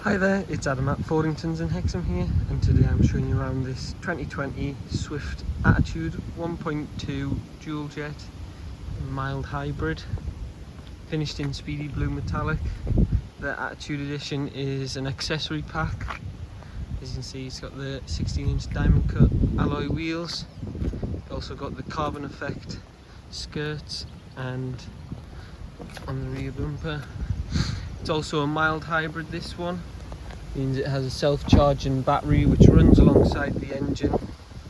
Hi there, it's Adam at Fordingtons in Hexham here, and today I'm showing you around this 2020 Swift Attitude 1.2 Dualjet mild hybrid, finished in speedy blue metallic. The Attitude Edition is an accessory pack. As you can see, it's got the 16-inch diamond cut alloy wheels, also got the carbon effect skirts and on the rear bumper. It's also a mild hybrid, this one. Means it has a self-charging battery which runs alongside the engine,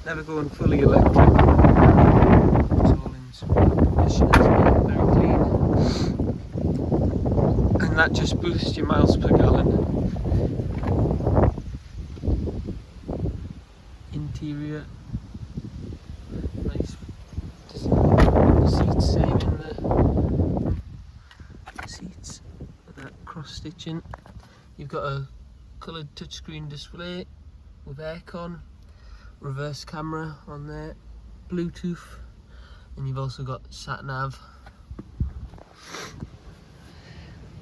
never going fully electric. It's all in smooth condition, it's very clean. And that just boosts your miles per gallon. Interior, nice design. The seats same in the seats with that cross stitching. You've got a coloured touchscreen display with aircon, reverse camera on there, Bluetooth, and you've also got SAT-NAV.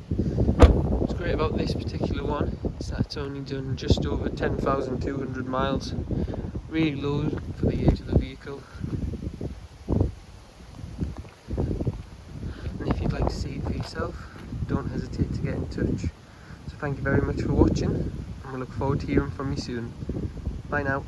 What's great about this particular one is that it's only done just over 10,200 miles, really low for the age of the vehicle. And if you'd like to see it for yourself, don't hesitate to get in touch. So thank you very much for watching, and we look forward to hearing from you soon. Bye now.